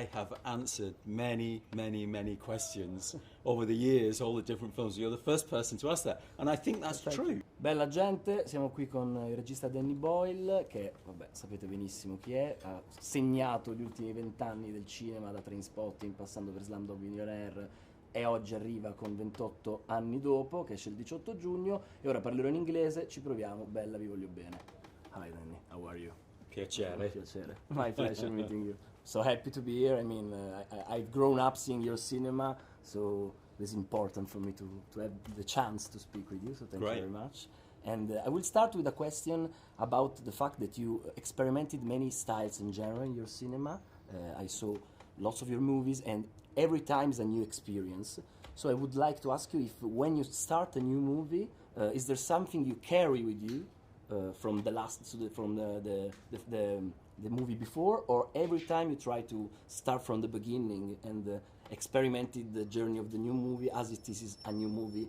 I have answered many, many, many questions over the years, all the different films. You're the first person to ask that, and I think that's true. Bella gente, siamo qui con il regista Danny Boyle, che vabbè, sapete benissimo chi è, ha segnato gli ultimi 20 anni del cinema, da Trainspotting, passando per Slumdog Millionaire, e oggi arriva con 28 anni dopo, che esce il 18 giugno, e ora parlerò in inglese, ci proviamo, bella, vi voglio bene. Hi Danny, how are you? Piacere. Piacere. My pleasure meeting you. So happy to be here. I mean, I've grown up seeing your cinema, so it's important for me to have the chance to speak with you, so thank you very much. And I will start with a question about the fact that you experimented many styles in genre in your cinema. I saw lots of your movies, and every time is a new experience. So I would like to ask you if when you start a new movie, is there something you carry with you from the last, from the movie before, or every time you try to start from the beginning and experimented the journey of the new movie as it is a new movie?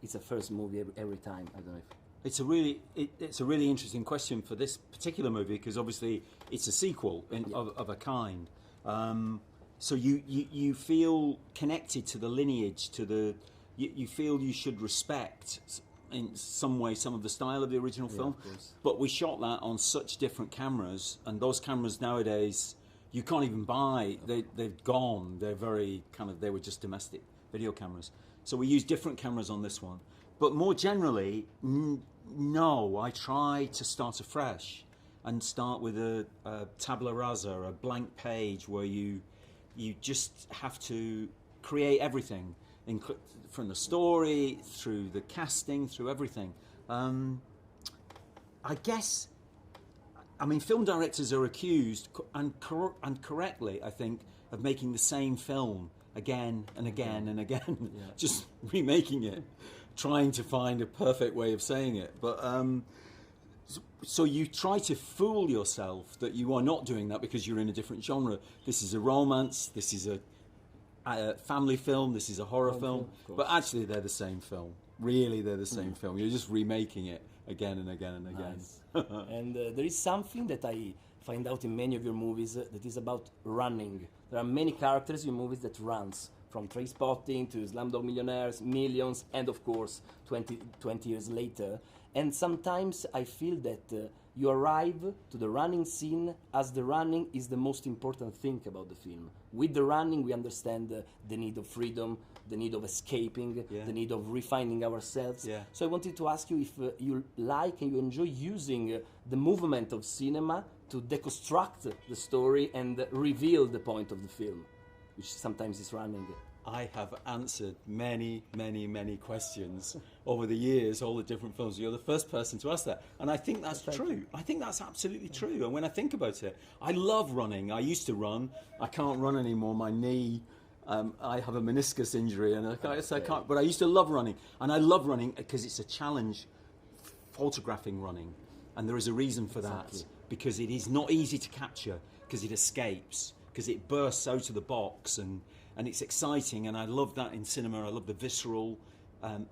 It's a first movie every time. I don't know if... It's a really interesting question for this particular movie, because obviously it's a sequel of a kind. So you feel connected to the lineage, to the you feel you should respect in some way some of the style of the original film. But we shot that on such different cameras, and those cameras nowadays you can't even buy. They've gone. They're very they were just domestic video cameras. So we use different cameras on this one. But more generally, no, I try to start afresh and start with a tabula rasa, a blank page where you just have to create everything, from the story, through the casting, through everything. I guess, I mean, film directors are accused, and correctly, I think, of making the same film again and again and again, just remaking it, trying to find a perfect way of saying it. But so you try to fool yourself that you are not doing that because you're in a different genre. This is a romance, this is a family film, this is a horror film, but actually they're the same film. Really, they're the same film. You're just remaking it again and again and again. Nice. And there is something that I find out in many of your movies that is about running. There are many characters in movies that runs, from Trainspotting to Slumdog Millionaires, Millions, and of course 20 years later. And sometimes I feel that you arrive to the running scene as the running is the most important thing about the film. With the running we understand the need of freedom, the need of escaping, the need of refining ourselves. So I wanted to ask you if you like and you enjoy using the movement of cinema to deconstruct the story and reveal the point of the film, which sometimes is running. I have answered many, many, many questions over the years, all the different films. You're the first person to ask that, and I think that's true. I think that's absolutely true. And when I think about it, I love running. I used to run. I can't run anymore. My knee, I have a meniscus injury, and I can't. But I used to love running, and I love running because it's a challenge, photographing running, and there is a reason for that, because it is not easy to capture, because it escapes, because it bursts out of the box, and it's exciting, and I love that in cinema. I love the visceral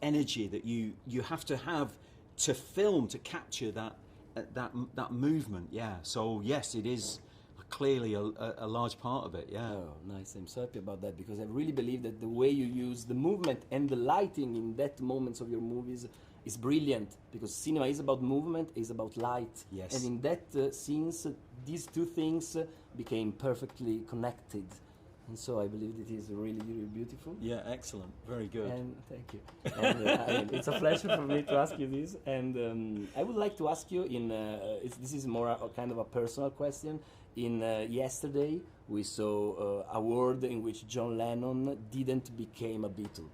energy that you have to film to capture that movement. So yes, it is clearly a large part of it. Oh, nice. I'm so happy about that, because I really believe that the way you use the movement and the lighting in that moments of your movies is brilliant, because cinema is about movement, is about light. Yes. And in that scenes, these two things became perfectly connected. And so I believe it is really, really beautiful. Yeah, excellent. Very good. And thank you. And it's a pleasure for me to ask you this. And I would like to ask you, this is more a kind of a personal question. In yesterday, we saw a world in which John Lennon didn't become a Beatle,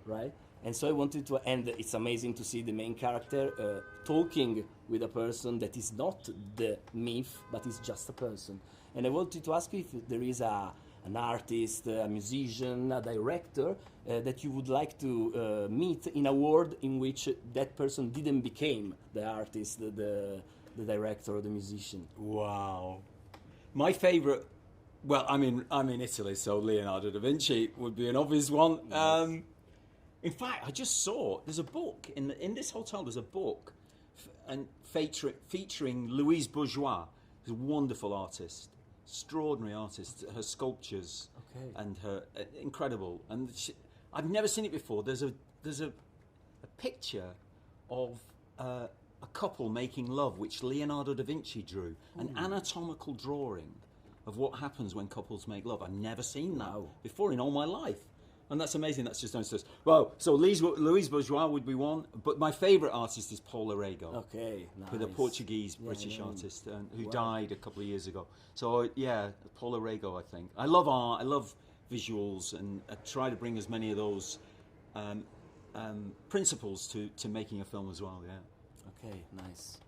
right? And so I wanted to, and it's amazing to see the main character talking with a person that is not the myth, but is just a person. And I wanted to ask you if there is an artist, a musician, a director that you would like to meet in a world in which that person didn't become the artist, the director, or the musician. Wow. My favorite, well, I'm in Italy, so Leonardo da Vinci would be an obvious one. Yes. In fact, I just saw there's a book in this hotel. There's a book featuring Louise Bourgeois, who's a wonderful artist. extraordinary artist. Her sculptures and her incredible. And I've never seen it before. There's a picture of a couple making love, which Leonardo da Vinci drew, an anatomical drawing of what happens when couples make love. I've never seen that before in all my life. And that's amazing. That's just downstairs. Well, so Louise Bourgeois would be one, but my favourite artist is Paula Rego. Okay, nice. With a Portuguese British artist who died a couple of years ago. So yeah, Paula Rego, I think. I love art. I love visuals, and I try to bring as many of those principles to making a film as well. Yeah. Okay, nice.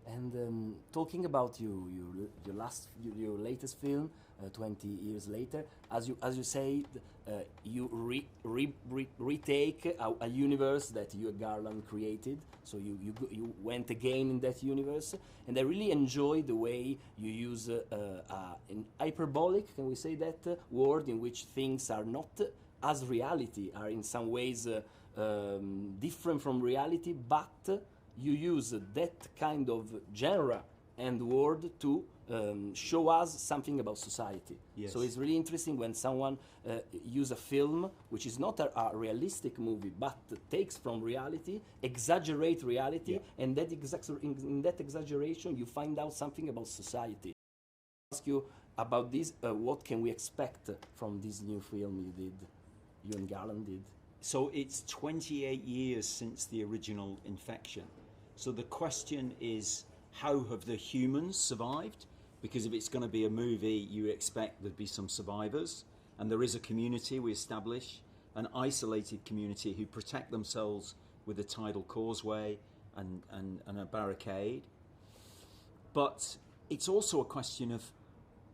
And talking about your latest film, 20 years later, as you say, you retake a universe that you, Garland, created. So you went again in that universe, and I really enjoy the way you use an hyperbolic, can we say that, word in which things are not as reality, are in some ways different from reality, but you use that kind of genre and word to show us something about society. Yes. So it's really interesting when someone use a film which is not a realistic movie, but takes from reality, exaggerate reality, and that in that exaggeration you find out something about society. I ask you about this, what can we expect from this new film you and Garland did? So it's 28 years since the original Infection. So the question is, how have the humans survived? Because if it's going to be a movie, you expect there'd be some survivors. And there is a community we establish, an isolated community who protect themselves with a tidal causeway and a barricade. But it's also a question of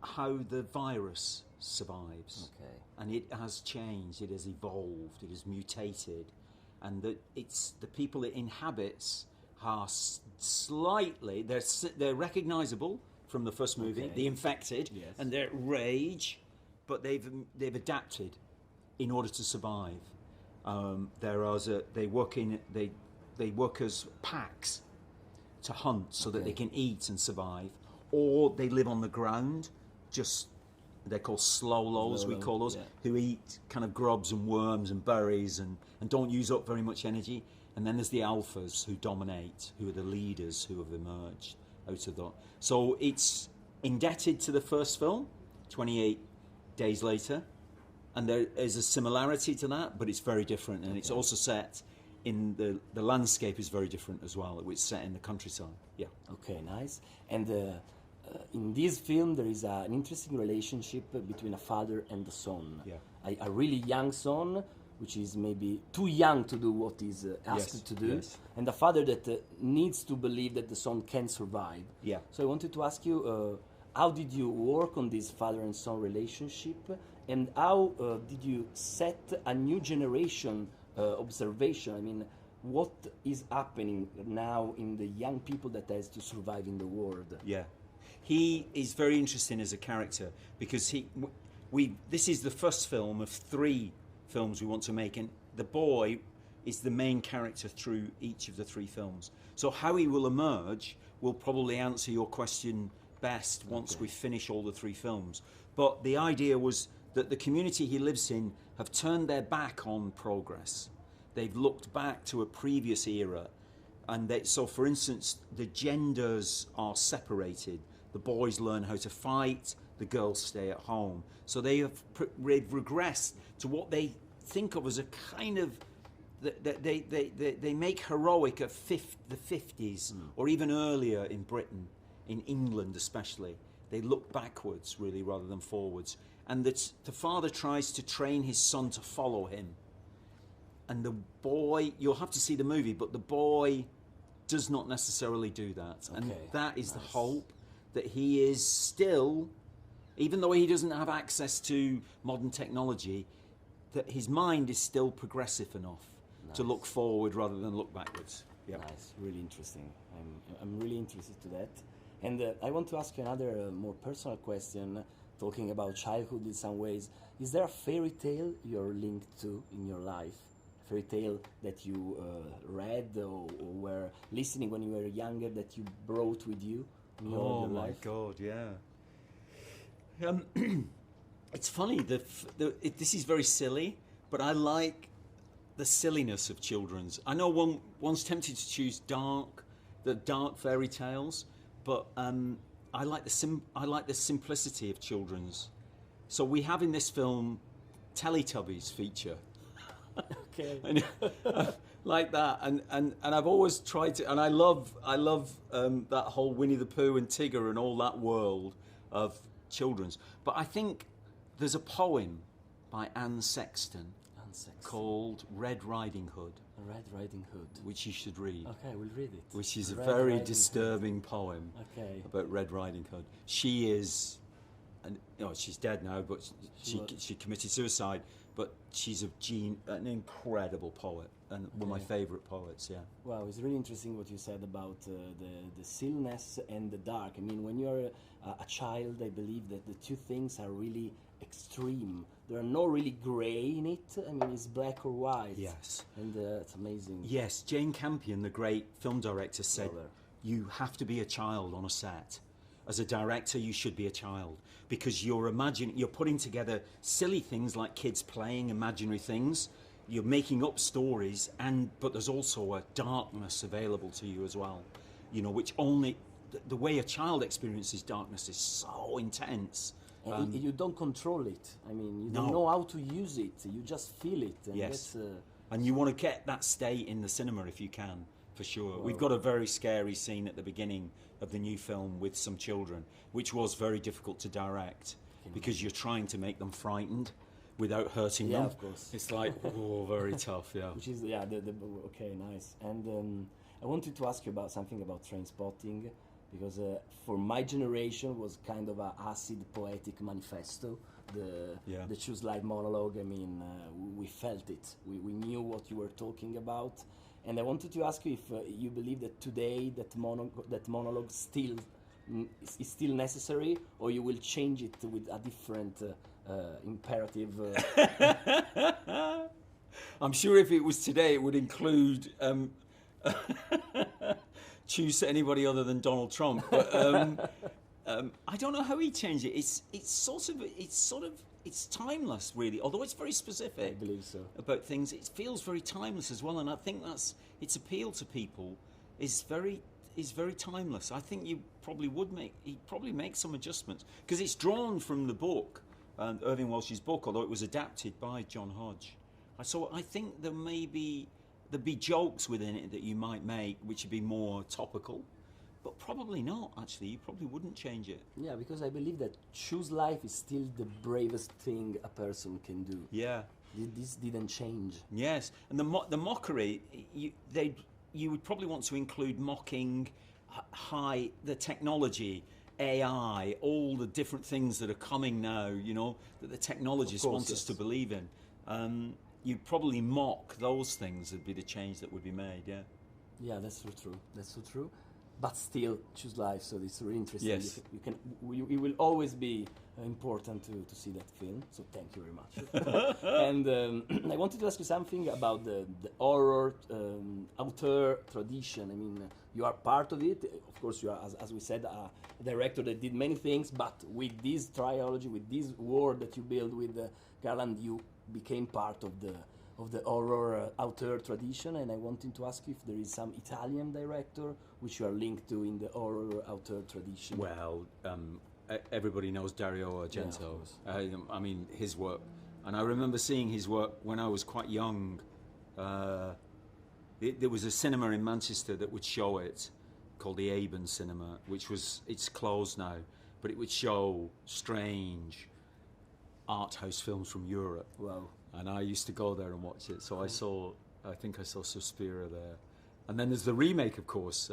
how the virus survives. Okay. And it has changed, it has evolved, it has mutated. And the people it inhabits are slightly, they're recognizable from the first movie, the infected, and their rage, but they've adapted in order to survive. They work as packs to hunt so that they can eat and survive, or they live on the ground. They're called slow-lows, we call those, who eat kind of grubs and worms and berries and don't use up very much energy. And then there's the alphas who dominate, who are the leaders who have emerged out of that. So it's indebted to the first film, 28 days later, and there is a similarity to that, but it's very different. And it's also set in the landscape is very different as well. It's set in the countryside. Yeah. Okay, nice. And in this film, there is an interesting relationship between a father and a son. Yeah. A really young son, which is maybe too young to do what is asked to do, and a father that needs to believe that the son can survive. Yeah. So I wanted to ask you, how did you work on this father and son relationship, and how did you set a new generation observation? I mean, what is happening now in the young people that has to survive in the world? Yeah. He is very interesting as a character because this is the first film of 3 films we want to make, and the boy is the main character through each of the 3 films. So how he will emerge will probably answer your question best once we finish all the 3 films. But the idea was that the community he lives in have turned their back on progress. They've looked back to a previous era, and so for instance, the genders are separated. The boys learn how to fight, the girls stay at home. So they've regressed to what they think of as a kind of, they make heroic of the 50s or even earlier in Britain, in England especially. They look backwards really rather than forwards. And the father tries to train his son to follow him. And the boy, you'll have to see the movie, but the boy does not necessarily do that. And that is the hope, that he is still, even though he doesn't have access to modern technology, that his mind is still progressive enough to look forward rather than look backwards. Yep. Nice, really interesting. I'm really interested to that. And I want to ask you another more personal question, talking about childhood in some ways. Is there a fairy tale you're linked to in your life? A fairy tale that you read or were listening when you were younger that you brought with you in your life? Oh my God, yeah. It's funny. This is very silly, but I like the silliness of children's. I know one's tempted to choose the dark fairy tales, but I like the simplicity of children's. So we have in this film Teletubbies feature. Okay. And, like that, and I've always tried to, and I love that whole Winnie the Pooh and Tigger and all that world of children's. But I think there's a poem by Anne Sexton called Red Riding Hood. Red Riding Hood. Which you should read. Okay, we'll read it. Which is Red a very Riding disturbing Hood. poem Okay. about Red Riding Hood. She is, and she's dead now, but she committed suicide. But she's an incredible poet and one of my favourite poets. Yeah. Wow, it's really interesting what you said about the silliness and the dark. I mean, when you're a child, I believe that the two things are really extreme. There are no really grey in it. I mean, it's black or white. Yes. And it's amazing. Yes, Jane Campion, the great film director, said, you have to be a child on a set. As a director, you should be a child because you're putting together silly things like kids playing imaginary things. You're making up stories, but there's also a darkness available to you as well. Which only the way a child experiences darkness is so intense. And you don't control it. I mean, you don't know how to use it. You just feel it. And yes. And you want to get that state in the cinema if you can, for sure. Wow. We've got a very scary scene at the beginning of the new film with some children, which was very difficult to direct because you're trying to make them frightened without hurting them. Yeah, of course. It's like, very tough, yeah. Which is, okay, nice. And I wanted to ask you about something about Trainspotting, because for my generation was kind of an acid poetic manifesto. The Choose Life monologue, I mean, we felt it. We knew what you were talking about. And I wanted to ask you if you believe that today that monologue still is still necessary, or you will change it with a different imperative. I'm sure if it was today, it would include choose anybody other than Donald Trump. But I don't know how he changed it. It's timeless, really. Although it's very specific. I believe so. About things, it feels very timeless as well, and I think that's its appeal to people is very timeless. I think he'd probably make some adjustments because it's drawn from the book, Irving Welsh's book, although it was adapted by John Hodge. So I think there'd be jokes within it that you might make which would be more topical. But probably not, actually. You probably wouldn't change it. Yeah, because I believe that choose life is still the bravest thing a person can do. Yeah. This didn't change. Yes, and the mockery, you would probably want to include mocking the technology, AI, all the different things that are coming now, that the technologists want us to believe in. You'd probably mock those things. Would be the change that would be made, yeah. Yeah, that's so true. That's so true. But still, choose life. So it's really interesting. Yes. It will always be important to see that film. So thank you very much. And I wanted to ask you something about the horror auteur tradition. I mean, you are part of it. Of course, you are, as we said, a director that did many things. But with this trilogy, with this world that you build with Garland, you became part of the horror auteur tradition, and I wanted to ask you if there is some Italian director which you are linked to in the horror auteur tradition. Well, everybody knows Dario Argento. Yeah, I mean, his work. And I remember seeing his work when I was quite young. There was a cinema in Manchester that would show it, called the Aben Cinema, it's closed now, but it would show strange art house films from Europe. Wow. And I used to go there and watch it. So I think I saw Suspiria there. And then there's the remake, of course.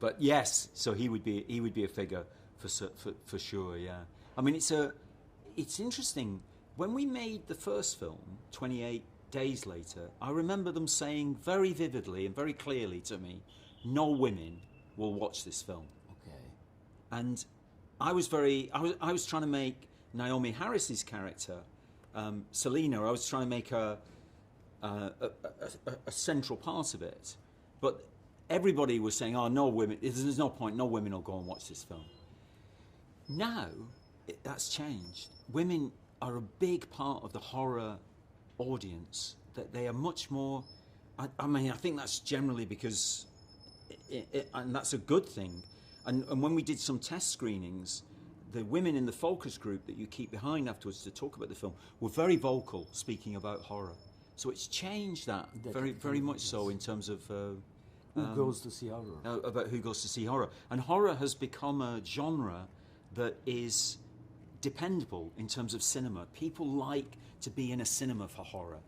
But yes, so he would be a figure for sure. Yeah. I mean, it's interesting. When we made the first film, 28 days later, I remember them saying very vividly and very clearly to me, no women will watch this film. Okay. And I was trying to make Naomi Harris's character, Selena. I was trying to make a central part of it, but everybody was saying, "Oh, no women. There's no point. No women will go and watch this film." Now, that's changed. Women are a big part of the horror audience. That they are much more. I mean, I think that's generally because, and that's a good thing. And when we did some test screenings, the women in the focus group that you keep behind afterwards to talk about the film were very vocal, speaking about horror. So it's changed that very much so in terms of who goes to see horror. About who goes to see horror. And horror has become a genre that is dependable in terms of cinema. People like to be in a cinema for horror.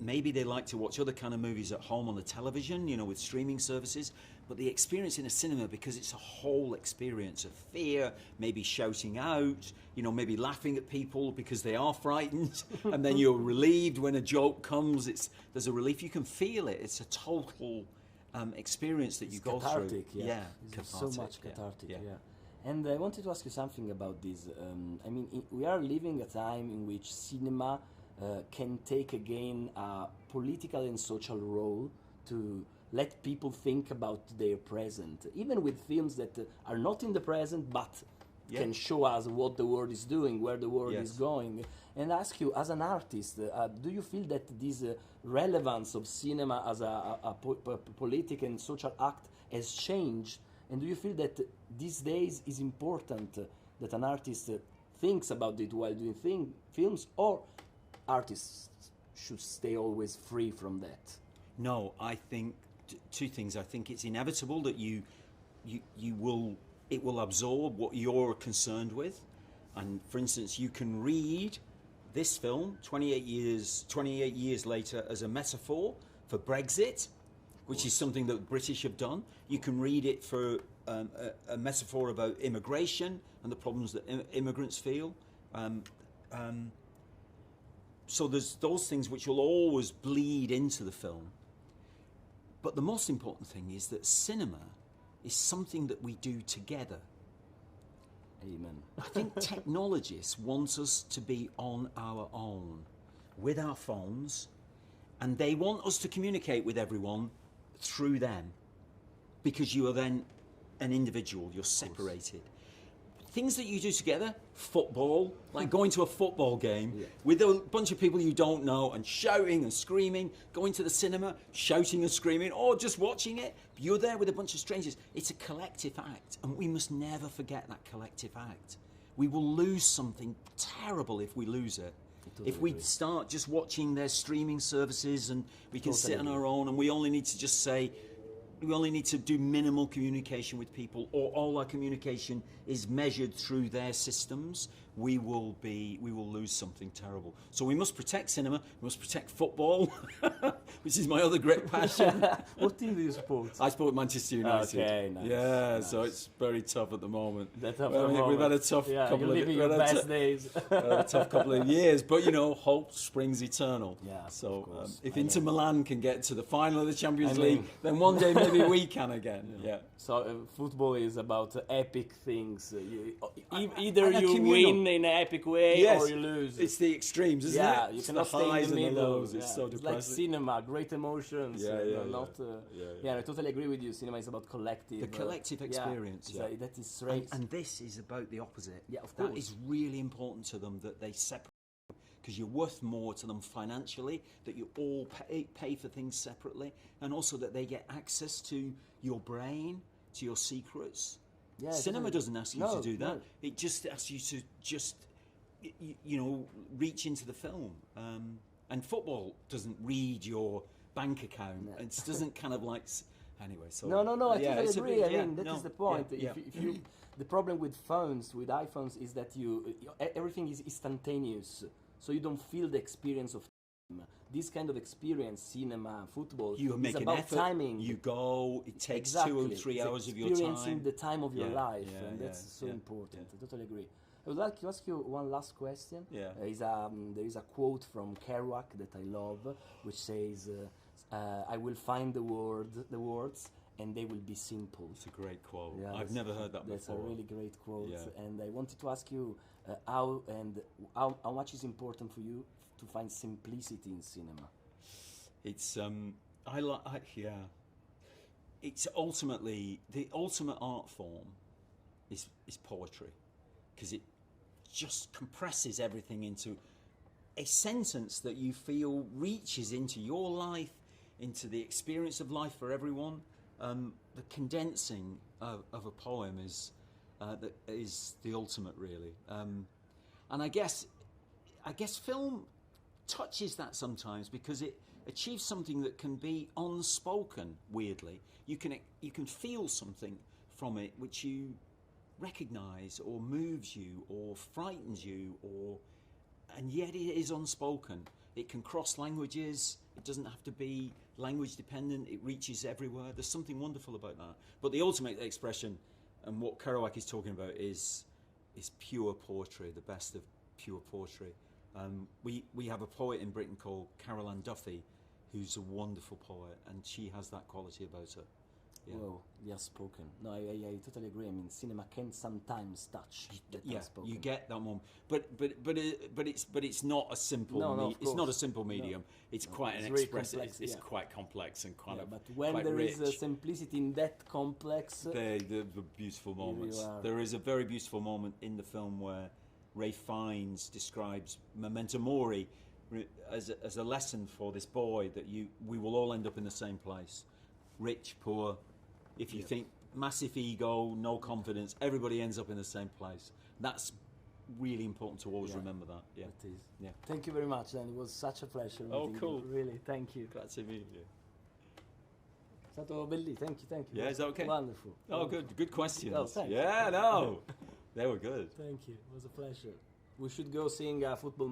Maybe they like to watch other kind of movies at home on the television, with streaming services, but the experience in a cinema, because it's a whole experience of fear, maybe shouting out, maybe laughing at people because they are frightened, and then you're relieved when a joke comes. There's a relief. You can feel it. It's a total experience that you go cathartic, through. Yeah, cathartic, so much cathartic. Yeah. And I wanted to ask you something about this. We are living a time in which cinema can take again a political and social role to let people think about their present, even with films that are not in the present but can show us what the world is doing, where the world is going. And ask you, as an artist, do you feel that this relevance of cinema as a political and social act has changed? And do you feel that these days is important that an artist thinks about it while doing films, or artists should stay always free from that? No, I think two things. I think it's inevitable that it will absorb what you're concerned with. And for instance, you can read this film 28 years later as a metaphor for Brexit, which is something that the British have done. You can read it for a metaphor about immigration and the problems that immigrants feel. So there's those things which will always bleed into the film. But the most important thing is that cinema is something that we do together. Amen. I think technologists want us to be on our own with our phones, and they want us to communicate with everyone through them, because you are then an individual, you're separated. Things that you do together, football, like going to a football game with a bunch of people you don't know and shouting and screaming, going to the cinema, shouting and screaming, or just watching it. You're there with a bunch of strangers. It's a collective act, and we must never forget that collective act. We will lose something terrible if we lose it. If we start just watching their streaming services and we can sit on our own and we only need to just say, we only need to do minimal communication with people, or all our communication is measured through their systems, we will lose something terrible. So we must protect cinema, we must protect football, which is my other great passion. What team do you support? I support Manchester United. Okay, nice. Yeah, nice. So it's very tough at the moment. We've had a tough couple of your best days. A tough couple of years, but hope springs eternal. Yeah. So if Inter Milan can get to the final of the Champions League, then one day maybe we can again. Yeah. So football is about epic things. Either you win in an epic way, or you lose. It's the extremes, isn't it? Yeah, you cannot stay in the middle. It's so depressing. It's like cinema, great emotions. I totally agree with you. Cinema is about collective. The collective experience. Yeah. That is strange. And this is about the opposite. Yeah, of course. That is really important to them, that they separate, because you're worth more to them financially, that you all pay for things separately, and also that they get access to your brain, to your secrets. Yeah, cinema doesn't ask you to do that. No. It just asks you to reach into the film. And football doesn't read your bank account. No. It doesn't kind of like... Anyway, so... No, I totally agree. I mean, that is the point. If you, the problem with phones, with iPhones, is that everything is instantaneous. So you don't feel the experience of time. This kind of experience, cinema, football, is about timing. You go, it takes 2 or 3 hours of your time. Experiencing the time of your life, and that's so important. I totally agree. I would like to ask you one last question. There is a quote from Kerouac that I love, which says, I will find the words, and they will be simple. It's a great quote. Yeah, I've never heard that before. That's a really great quote. Yeah. And I wanted to ask you how much is important for you to find simplicity in cinema. It's it's ultimately the ultimate art form is poetry, because it just compresses everything into a sentence that you feel reaches into your life, into the experience of life for everyone. The condensing of a poem is the ultimate, really. And I guess film touches that sometimes because it achieves something that can be unspoken. Weirdly, you can feel something from it which you recognise, or moves you, or frightens you, and yet it is unspoken. It can cross languages. It doesn't have to be language dependent. It reaches everywhere. There's something wonderful about that. But the ultimate expression, and what Kerouac is talking about, is pure poetry, the best of pure poetry. We have a poet in Britain called Carol Ann Duffy, who's a wonderful poet, and she has that quality about her. Yeah. Whoa, the unspoken. No, I totally agree. I mean, cinema can sometimes touch that unspoken. You get that moment, but it's not a simple. It's not a simple medium. It's quite an expressive. It's quite complex and kind of. But when quite there rich. is a simplicity in that complex, the beautiful moments. There is a very beautiful moment in the film where Ray Fiennes describes memento mori as a lesson for this boy that we will all end up in the same place, rich, poor. If you think massive ego, no confidence, everybody ends up in the same place. That's really important to always remember that. Yeah, it is. Yeah. Thank you very much, Dan. It was such a pleasure. Oh, cool. You. Really, thank you. Grazie mille. È stato bellissimo. Thank you. Yeah, is that okay? Wonderful. Oh, good questions. Oh, thanks. Yeah, no, they were good. Thank you. It was a pleasure. We should go sing a football